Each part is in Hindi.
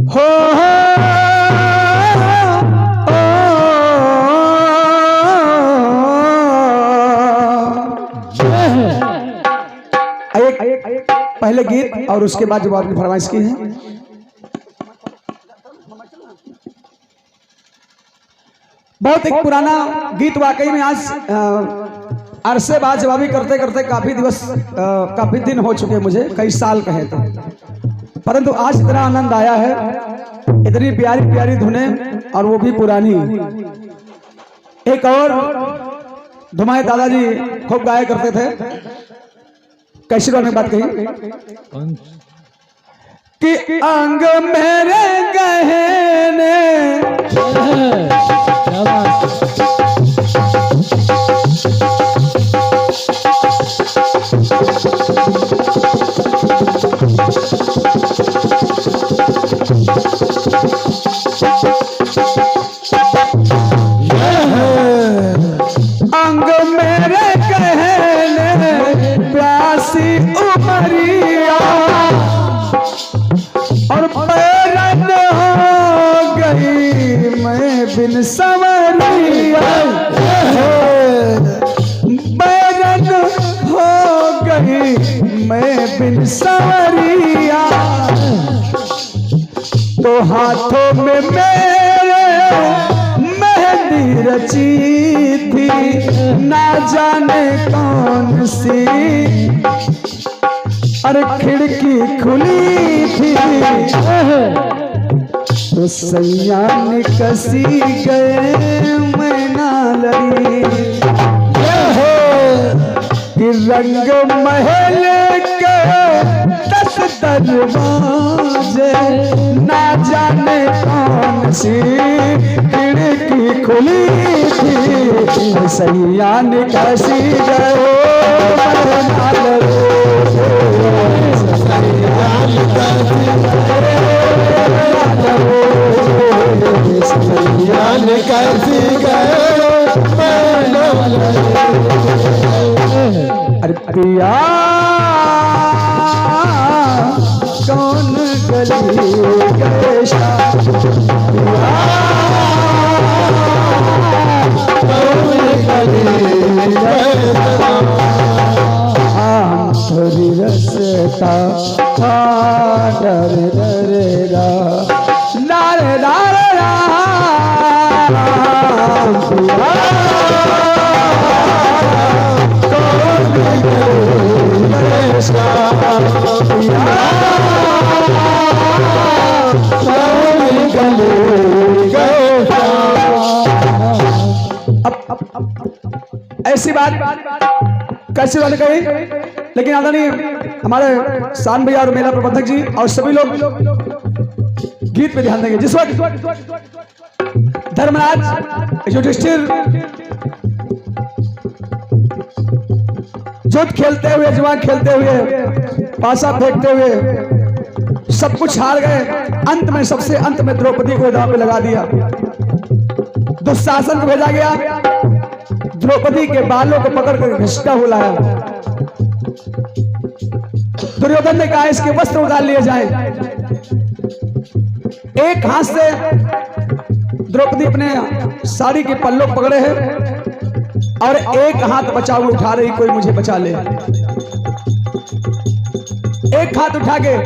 हो पहले गीत और उसके बाद जो आपने फरमाइश की है। बहुत एक पुराना गीत वाकई में आज अरसे बाद जवाबी करते करते काफी दिन हो चुके, मुझे कई साल कहे तो, परंतु आज इतना आनंद आया है, इतनी प्यारी प्यारी धुनें और वो भी पुरानी। एक और धुमाए दादाजी खूब गाया करते थे, कैसी ने बात कही कि अंग मेरे गहने अंग मेरे गहने प्यासी उमरिया और पैरन हो गई मैं बिन संवरिया, पैरन हो गई मैं बिन संवरिया, तो हाथों में मेरे मेहंदी रची थी ना जाने कौन सी, अरे खिड़की खुली थी तो सैया निकसी गए मैं ना लड़ी, कि रंग महल के 10 दरवाजे ना जाने कौन सी खिड़की खुली थी, सैया निकसी गए मैं ना लड़ी, अरे पिया कौन गली गैसा, थोड़ी रसता डर डरेगा नारे नारे ऐसी बात कैसी वाली कही, लेकिन आदरणीय हमारे शान भैया और मेला प्रबंधक जी और सभी लोग गीत पे ध्यान देंगे। जिस वक्त धर्मराज युधिष्ठिर जुद्ध खेलते हुए, जुआ खेलते हुए, पासा फेंकते हुए सब कुछ हार गए, अंत में सबसे अंत में द्रौपदी को दांव पे लगा दिया, दुशासन को भेजा गया, द्रौपदी के बालों को पकड़कर घसीटा हुआ। दुर्योधन ने कहा इसके वस्त्र उतार लिए जाए। एक हाथ से द्रौपदी अपने साड़ी के पल्लों पकड़े हैं और एक हाथ बचाव उठा रही, कोई मुझे बचा ले। एक हाथ उठा के,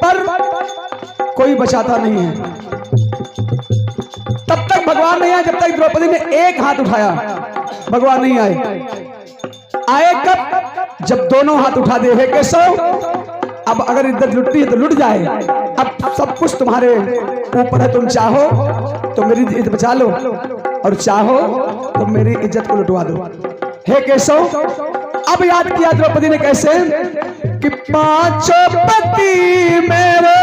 पर कोई बचाता नहीं है। तब तक भगवान नहीं आए जब तक द्रौपदी ने एक हाथ उठाया, भगवान नहीं आए। आए कब? जब दोनों हाथ उठा दे, हे केशव अब अगर इज्जत लुटती है तो लुट जाए, अब सब कुछ तुम्हारे ऊपर है, तुम चाहो तो मेरी इज्जत बचा लो और चाहो तो मेरी इज्जत को लुटवा दो। हे केशव, अब याद किया द्रौपदी ने कैसे कि 5 पति मेरे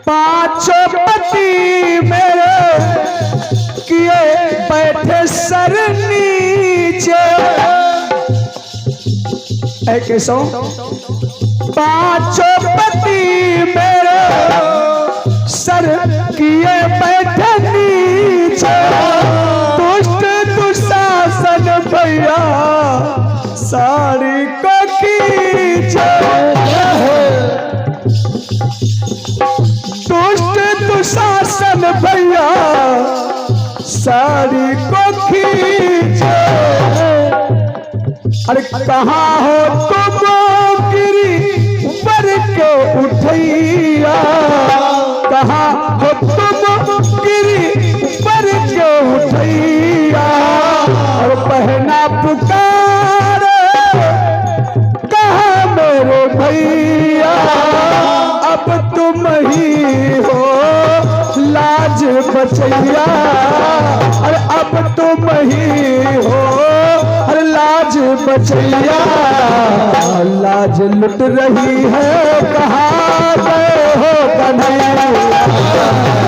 पांचों पति मेरे किए बैठे सर नीचे। केशव, पांचों पति मेरे साड़ी को खींचे दुष्ट दुशासन भैया साड़ी को खींचे। अरे कहाँ हो तुम गिरी पर के उठैया, कहाँ हो तुम गिरी पर के उठैया। और पहना पुकार कहाँ मेरे भैया, अब तुम ही हो लाज बचैया। अरे अब तुम ही हो अरे लाज बचैया। लाज लुट रही है कहाँ गए हो कन्हैया,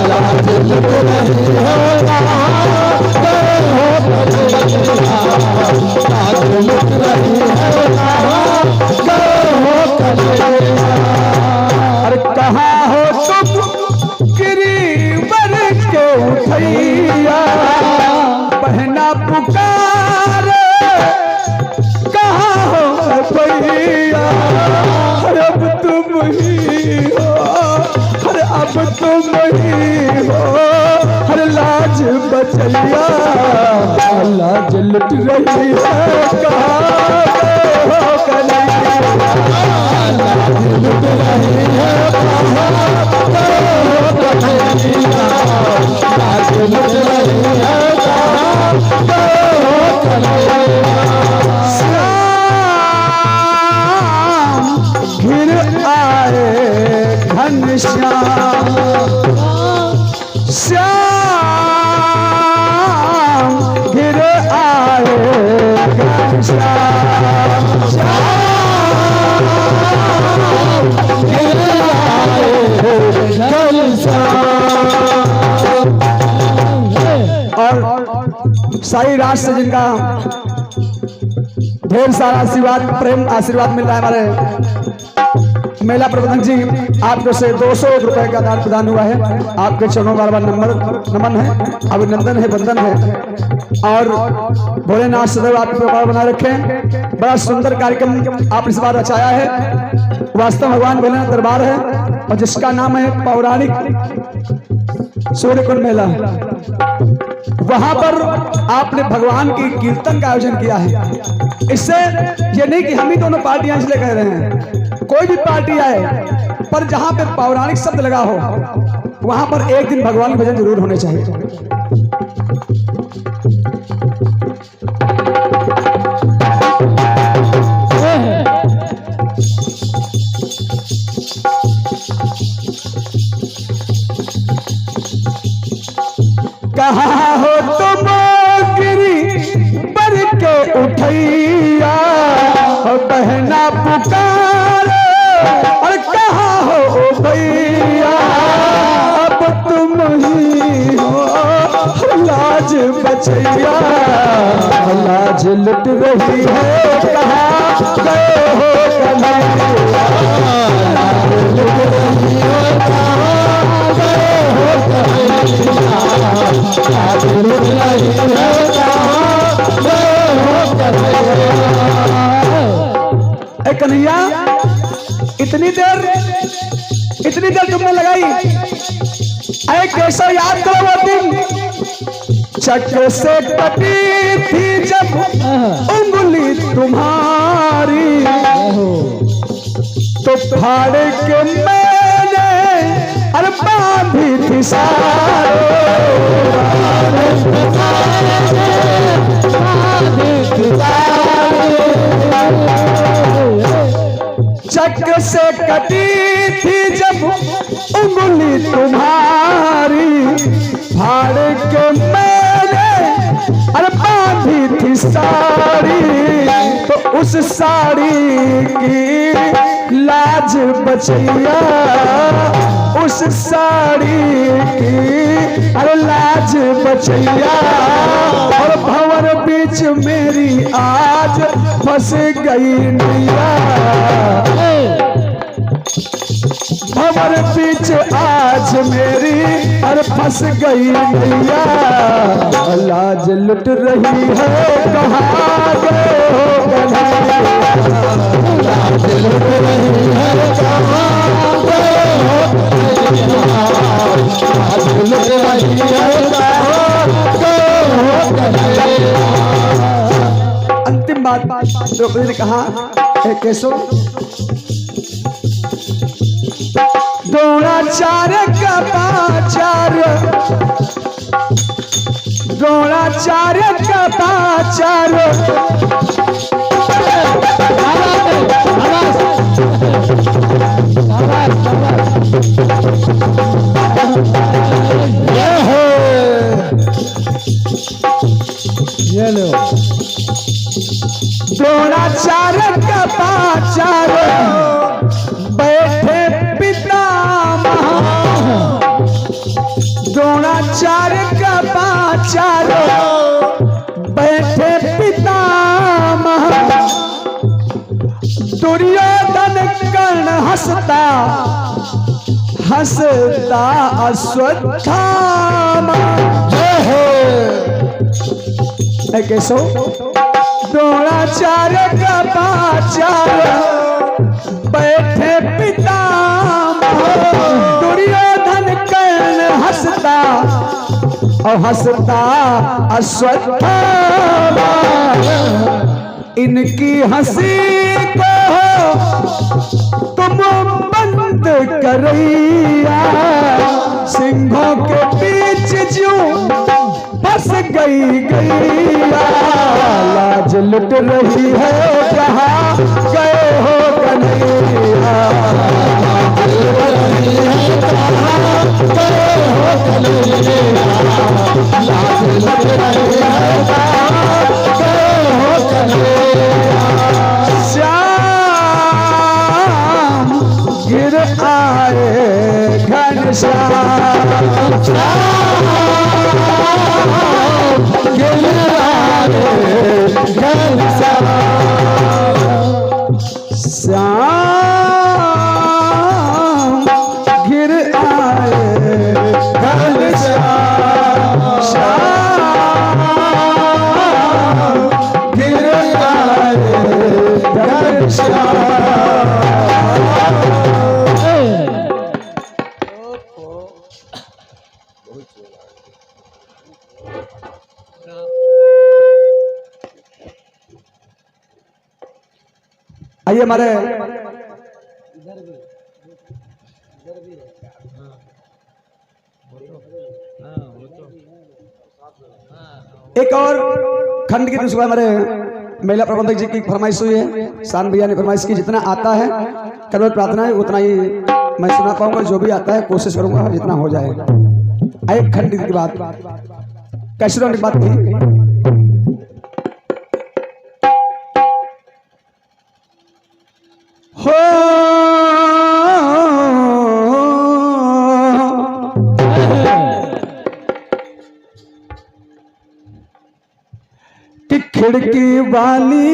लाज लुट रही है कहाँ गए हो कन्हैया, लाज लुट रही है कहाँ गए हो कन्हैया। अरे कहाँ हो तुम गिरीवर के उठैया, बहना पुकार कहाँ हो भैया। अरे अब तुम ही हो, अरे अब तुम ही हो अरे लाज बचैया। लाज लुट रही है कहाँ हो कन्हैया, लाज लुट रही है कहाँ हो कन्हैया, लाज लुट रही है कहाँ हो कन्हैया। श्याम घिर आए घनश्याम, श्याम घिर आए घनश्याम, श्याम घिर आए घनश्याम। और साई राज से जिनका ढेर सारा आशीर्वाद प्रेम आशीर्वाद मिल रहा है हमारे मेला प्रबंधक जी, आपको से 200 रुपए का दान प्रदान हुआ है। आपके चरणों बार बार नमन है, अभिनंदन है, वंदन है। और भोलेनाथ सदैव आपकी कृपा बनाए रखें। बड़ा सुंदर कार्यक्रम आप इस बार रचाया है। वास्तव भगवान भोलेनाथ दरबार है और जिसका नाम है पौराणिक सूर्यकुंड मेला। वहां पर आपने भगवान की कीर्तन का आयोजन किया है। इससे ये नहीं कि हम ही दोनों पार्टियां इसलिए कह रहे हैं, कोई भी पार्टी आए पर जहां पे पौराणिक शब्द लगा हो वहां पर एक दिन भगवान के भजन जरूर होने चाहिए। कहाँ हो तुम गिरी पर के उठैया, बहना पुकार और कहाँ हो भैया, अब तुम ही हो लाज बचैया। लाज लुट रही है कहाँ गए हो कन्हैया, लाज लुट रही है कहाँ गए हो कन्हैया, लाज लुट रही है कहाँ गए हो कन्हैया। कन्हैया इतनी देर तुमने लगाई, अरे कैसा याद करो वो दिन चक्र से कटी थी जब उंगली तुम्हारी, तो फाड़ के मैंने अरे बांधी थी चक्र से कटी थी जब उंगली तुम्हारी, फाड़ के मैंने अरे बांधी थी साड़ी, तो उस साड़ी की लाज बचैया, उस साड़ी की अरे लाज बचैया। और भंवर बीच मेरी आज फंस गई नैया, भंवर बीच आज मेरी अरे फंस गई नैया, लाज लुट रही है कहाँ गए हो कन्हैया, लाज लुट रही है कहाँ गए हो कन्हैया, लाज लुट रही है कहाँ गए हो कन्हैया। अंतिम बात द्रौपदी ने कहा, केशव द्रोणाचार्य का पाचार, द्रोणाचार्य का पाचार, ये लो द्रोणाचार्य का पाचार, बैठे पितामह, द्रोणाचार्य का पाचार, बैठे पितामह, दुर्योधन कर्ण हंसता हंसता अश्वत्थामा, जय हो कैसो द्रोणाचार्य का पाचार, बैठे पितामह, दुर्योधन कर्ण हंसता और हंसता अश्वत्थामा, इनकी हंसी को तुम बंद करैया, सिंहों के बीच जो फंस गई गैया, लाज लुट रही है कहाँ गए हो कन्हैया, लाज लुट रही है कहाँ गए हो कन्हैया, लाज लुट रही है कहाँ गए हो कन्हैया। श्याम गिर आए घनश्याम, गिर आए घनश्याम, श्याम गिर आए घनश्याम, श्याम गिर आए घनश्याम। आइए हमारे एक और खंड की दूसरी हमारे महिला प्रबंधक जी की फरमाइश हुई है, शान भैया ने फरमाइश की, जितना आता है केवल प्रार्थना है उतना ही मैं सुना पाऊंगा, जो भी आता है कोशिश करूंगा जितना हो जाए। एक खंड की बात कैसे की बात थी, हो कि खिड़की वाली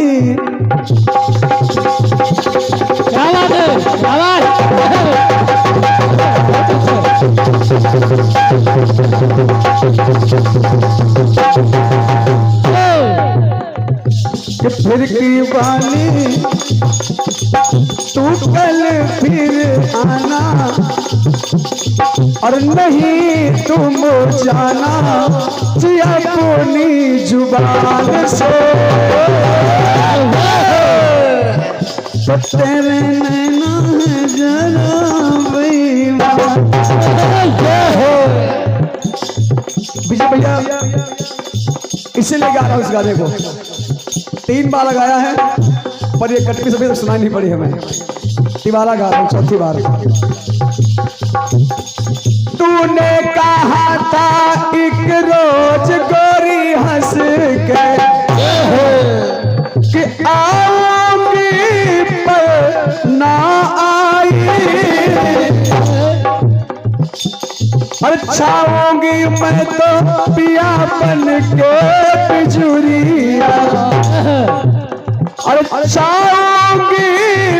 खिड़की वाली तू कल फिर आना और नहीं तुम जाना अपनी जुबान से, तो तेरे नैना है जरा बेईमान। विजय भैया इसीलिए गा रहा हूँ इस गाने को, 3 बार लगाया है पर ये कटपी सभी सुनाई नहीं पड़ी हमें, तिवारा गा रहा हूँ 4थी बार। तूने कहा था एक रोज गोरी हंस के कि आऊंगी पर ना आई, अच्छा होंगी मैं तो पिया बन के बिजुरिया, और अच्छा होंगी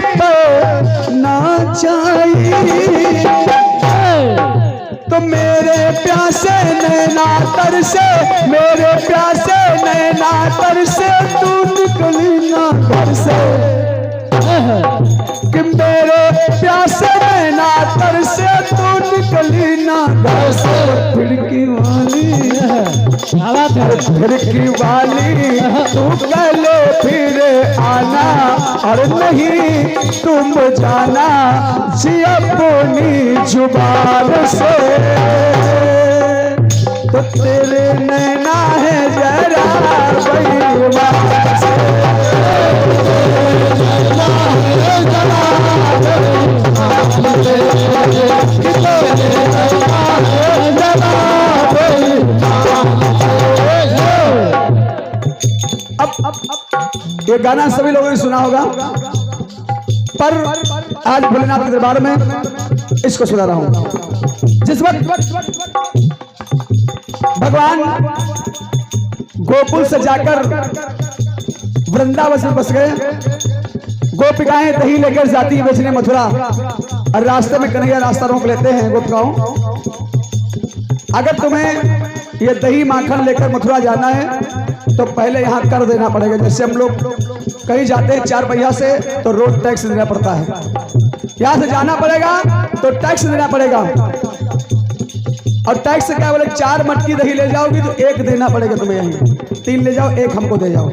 पर ना जाई, तो मेरे प्यासे नैना तरसे, मेरे प्यासे नैना तरसे, तू निकली ना घर से। कि मेरे प्यासे नैना तरसे, तू निकली ना घर से। खिड़की वाली, खिड़की वाली तू पहले फिर आना, और नहीं तुम जाना जी अपनी जुबान से। तो तेरे नैना है जरा बेईमान से, अब ये गाना सभी लोगों ने सुना होगा, पर आज भोलेनाथ के दरबार में इसको सुना रहा हूं। जिस वक्त भगवान गोकुल से जाकर वृंदावन में बस गए, गोपिकाएं दही लेकर जाती है बेचने मथुरा, और रास्ते में कन्हैया रास्ता रोक लेते हैं गोपिकाओं, अगर तुम्हें ये दही माखन लेकर मथुरा जाना है तो पहले यहाँ कर देना पड़ेगा। जैसे हम लोग कहीं जाते हैं 4 पहिया से तो रोड टैक्स देना पड़ता है, यहाँ से जाना पड़ेगा तो टैक्स देना पड़ेगा, और टैक्स क्या बोले 4 मटकी दही ले जाओगी तो 1 देना पड़ेगा तुम्हें, यहीं 3 ले जाओ 1 हमको दे जाओ।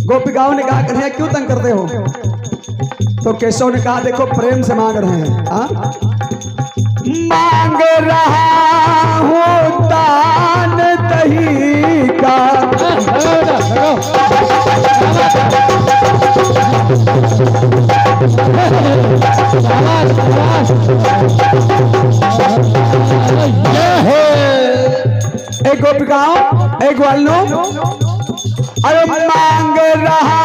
गोपिकाओं ने कहा कन्हैया क्यों तंग करते हो? तो केशव ने कहा देखो प्रेम से मांग रहे हैं। मांग रहा हूँ दान दही का, एक गोपिकाओं एक ग्वालों, अरे मांग रहा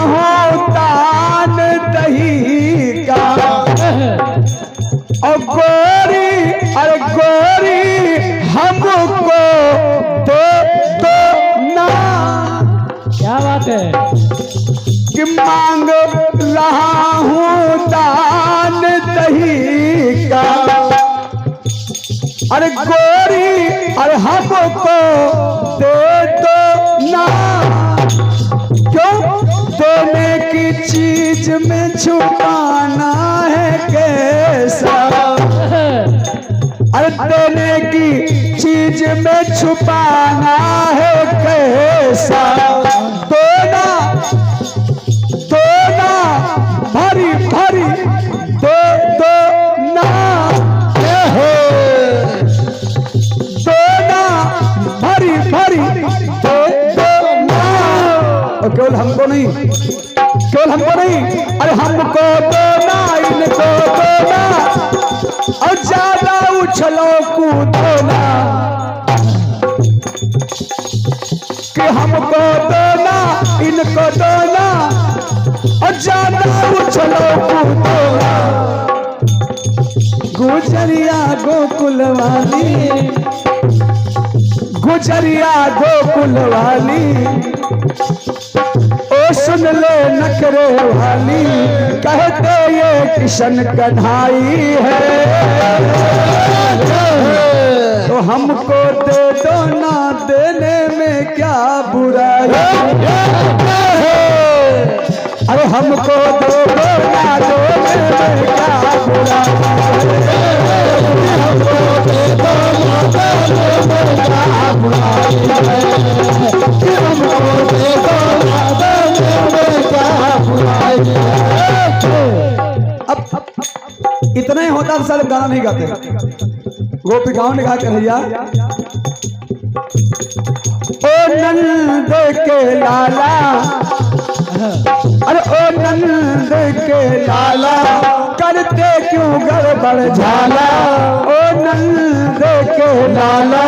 हूँ दान दही का, और गोरी अरे गोरी हमको दे दो ना। क्या बात है कि मांग रहा हूँ दान दही का, अरे गोरी अरे हमको दे दो ना। क्यों? देने की चीज में छुपाना है कैसा, अरे देने की चीज में छुपाना है कैसा। दोना दोना भरी भरी दे दो ना, दोना भरी भरी दे दो ना। और केवल हमको नहीं, केवल हमको नहीं, अरे हमको दोना इनको दोना, और ज्यादा उछलो कूदो ना, कि हमको दोना इनको दोना, और ज्यादा उछलो कूदो ना। गुजरिया गोकुल वाली, गुजरिया गोकुल वाली, ओ सुन ले नखरे वाली, कहते ये किशन कन्हाई है। तो हमको दे दो ना, देने में क्या बुराई, अरे हमको दे दो ना, देने में क्या बुराई, हमको दे दो ना, देने में क्या बुराई, हमको दे दो ना, देने में क्या बुराई। अब इतना ही होता तो सारे गाना नहीं गाते। गोपिकाओं ने कहा कन्हैया ओ नंद के लाला, अरे ओ नंद के लाला, करते क्यों गड़बड़ झाला, ओ नंद के लाला,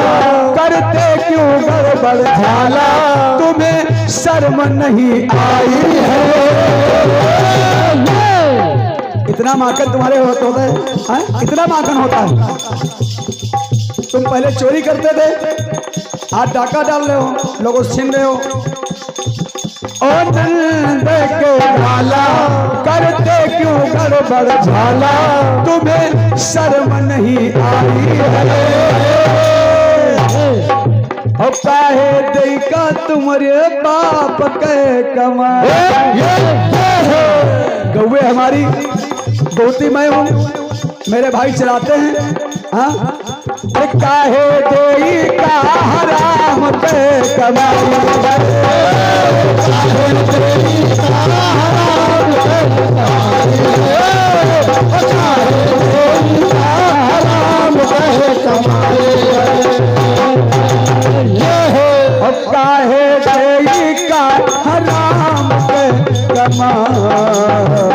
करते क्यों गड़बड़ झाला, तुम्हें शर्म नहीं आई है। इतना माखन तुम्हारे होता है, इतना माखन होता है। तुम पहले चोरी करते थे, आज डाका डाल रहे हो, लोगों से छीन रहे हो, ओ नंद के लाला करते क्यों गड़बड़ झाला, तुम्हें शर्म नहीं आई है। और काहे देका तुम्हारे बाप के कमाए, गौवे हमारी गोती मैं हूँ, मेरे भाई चलाते हैं। हाँ काहे देका हराम के कमाई, काहे देका हराम के कमाई।